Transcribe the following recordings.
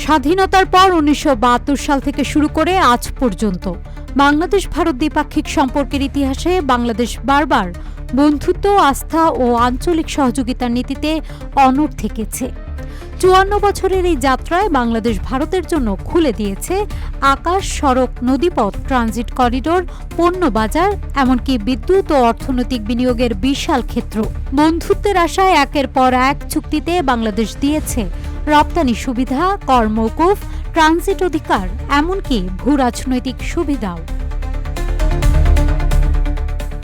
স্বাধীনতার পর ১৯৭২ সাল থেকে শুরু করে আজ পর্যন্ত বাংলাদেশ ভারত দ্বিপাক্ষিক সম্পর্কের ইতিহাসে বাংলাদেশ বারবার বন্ধুত্ব, আস্থা ও আঞ্চলিক সহযোগিতার নীতিতে অনড় থেকেছে। ৫৪ বছরের এই যাত্রায় বাংলাদেশ ভারতের জন্য খুলে দিয়েছে আকাশ, সড়ক, নদীপথ, ট্রানজিট করিডোর, পণ্য বাজার, এমনকি বিদ্যুৎ ও অর্থনৈতিক বিনিয়োগের বিশাল ক্ষেত্র। বন্ধুত্বের আশায় একের পর এক চুক্তিতে বাংলাদেশ দিয়েছে রপ্তানি সুবিধা, কর মওকুফ, ট্রানজিট অধিকার, এমনকি ভূ রাজনৈতিক সুবিধাও।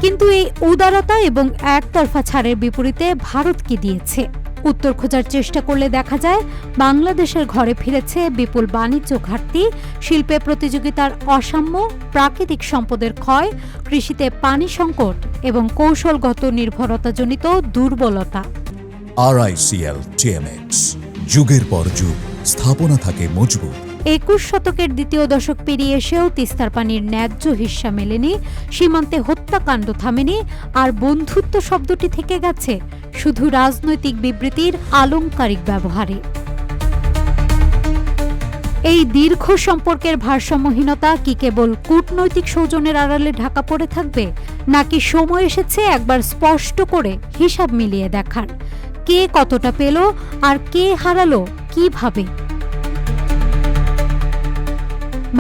কিন্তু এই উদারতা এবং একতরফা ছাড়ের বিপরীতে ভারত কি দিয়েছে? উত্তর খোঁজার চেষ্টা করলে দেখা যায় বাংলাদেশের ঘরে ফিরেছে বিপুল বাণিজ্য ঘাটতি, শিল্পে প্রতিযোগিতার অসাম্য, প্রাকৃতিক সম্পদের ক্ষয়, কৃষিতে পানি সংকট এবং কৌশলগত নির্ভরতাজনিত দুর্বলতা। RICL TMX, যুগের পর যুগ স্থাপনা থাকে মজবুত। ২১ শতকের দ্বিতীয় দশক পেরিয়ে এসেও তিস্তার পানির ন্যায্য হিস্যা মেলেনি, সীমান্তে হত্যাকাণ্ড থামেনি, আর বন্ধুত্ব শব্দটি থেকে গেছে শুধু রাজনৈতিক বিবৃতির আলংকারিক ব্যবহারে। এই দীর্ঘ সম্পর্কের ভারসাম্যহীনতা কি কেবল কূটনৈতিক সৌজন্যের আড়ালে ঢাকা পড়ে থাকবে, নাকি সময় এসেছে একবার স্পষ্ট করে হিসাব মিলিয়ে দেখার কে কতটা পেল আর কে হারালো কিভাবে?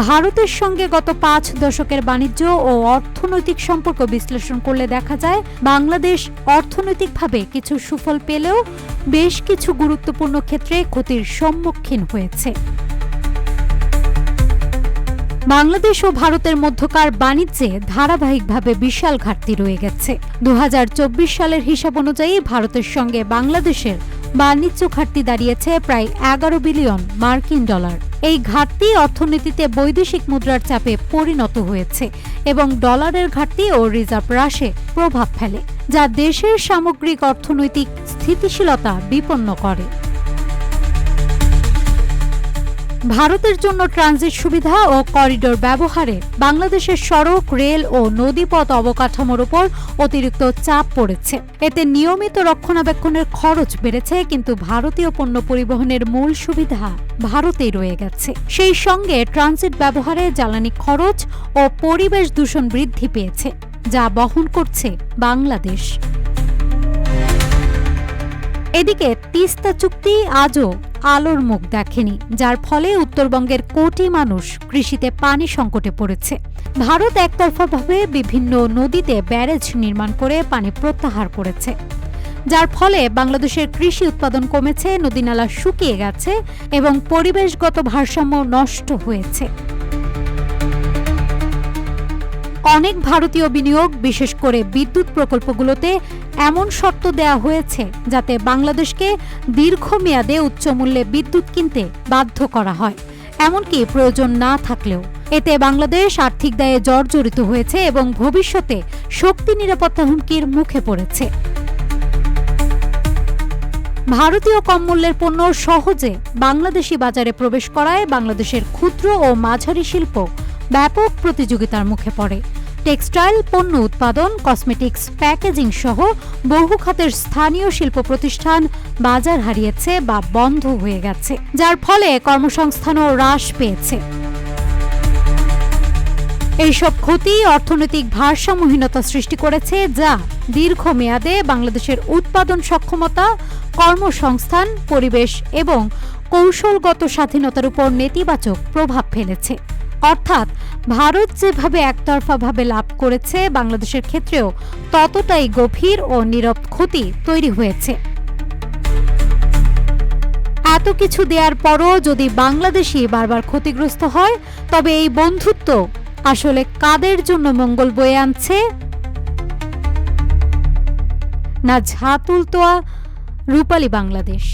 ভারতের সঙ্গে গত ৫ দশকের বাণিজ্য ও অর্থনৈতিক সম্পর্ক বিশ্লেষণ করলে দেখা যায় বাংলাদেশ অর্থনৈতিকভাবে কিছু সুফল পেলেও বেশ কিছু গুরুত্বপূর্ণ ক্ষেত্রে ক্ষতির সম্মুখীন হয়েছে। বাংলাদেশ ও ভারতের মধ্যকার বাণিজ্যে ধারাবাহিকভাবে বিশাল ঘাটতি রয়ে গেছে। ২০২৪ সালের হিসাব অনুযায়ী ভারতের সঙ্গে বাংলাদেশের বাণিজ্য ঘাটতি দাঁড়িয়েছে প্রায় ১১ বিলিয়ন মার্কিন ডলার। এই ঘাটতি অর্থনীতিতে বৈদেশিক মুদ্রার চাপে পরিণত হয়েছে এবং ডলারের ঘাটতি ও রিজার্ভ হ্রাসে প্রভাব ফেলে, যা দেশের সামগ্রিক অর্থনৈতিক স্থিতিশীলতা বিপন্ন করে। ভারতের জন্য ট্রানজিট সুবিধা ও করিডোর ব্যবহারে বাংলাদেশের সড়ক, রেল ও নদীপথ অবকাঠামোর উপর অতিরিক্ত চাপ পড়েছে। এতে নিয়মিত রক্ষণাবেক্ষণের খরচ বেড়েছে, কিন্তু ভারতীয় পণ্য পরিবহনের মূল সুবিধা ভারতেই রয়ে গেছে। সেই সঙ্গে ট্রানজিট ব্যবহারে জ্বালানি খরচ ও পরিবেশ দূষণ বৃদ্ধি পেয়েছে, যা বহন করছে বাংলাদেশ। এদিকে তিস্তা চুক্তি আজও আলোর মুখ দেখেনি, যার ফলে উত্তরবঙ্গের কোটি মানুষ কৃষিতে পানি সংকটে পড়েছে। ভারত একতরফাভাবে বিভিন্ন নদীতে ব্যারেজ নির্মাণ করে পানি প্রত্যাহার করেছে, যার ফলে বাংলাদেশের কৃষি উৎপাদন কমেছে, নদীনালা শুকিয়ে গেছে এবং পরিবেশগত ভারসাম্য নষ্ট হয়েছে। অনেক ভারতীয় বিনিয়োগ, বিশেষ করে বিদ্যুৎ প্রকল্পগুলোতে এমন শর্ত দেয়া হয়েছে যাতে বাংলাদেশকে দীর্ঘমেয়াদে উচ্চমূল্যে বিদ্যুৎ কিনতে বাধ্য করা হয়, এমনকি প্রয়োজন না থাকলেও। এতে বাংলাদেশ আর্থিক দায়ে জর্জরিত হয়েছে এবং ভবিষ্যতে শক্তি নিরাপত্তা হুমকির মুখে পড়েছে। ভারতীয় কম মূল্যের পণ্য সহজে বাংলাদেশি বাজারে প্রবেশ করায় বাংলাদেশের ক্ষুদ্র ও মাঝারি শিল্প ব্যাপক প্রতিযোগিতার মুখে পড়ে। টেক্সটাইল পণ্য উৎপাদন, কসমেটিক্স, প্যাকেজিং সহ বহু খাতের স্থানীয় শিল্প প্রতিষ্ঠান বাজার হারিয়েছে বা বন্ধ হয়ে গেছে, যার ফলে কর্মসংস্থানও হ্রাস পেয়েছে। এইসব ক্ষতি অর্থনৈতিক ভারসাম্যহীনতা সৃষ্টি করেছে, যা দীর্ঘমেয়াদে বাংলাদেশের উৎপাদন সক্ষমতা, কর্মসংস্থান, পরিবেশ এবং কৌশলগত স্বাধীনতার উপর নেতিবাচক প্রভাব ফেলেছে। অর্থাৎ ভারত যেভাবে একতরফাভাবে লাভ করেছে, বাংলাদেশের ক্ষেত্রেও ততটাই গভীর ও নীরব ক্ষতি তৈরি হয়েছে। এত কিছু দেওয়ার পরও যদি বাংলাদেশি বারবার ক্ষতিগ্রস্ত হয়, তবে এই বন্ধুত্ব আসলে কাদের জন্য মঙ্গল বয়ে আনছে? না ঝাঁতুলতোয়া রূপালী বাংলাদেশ।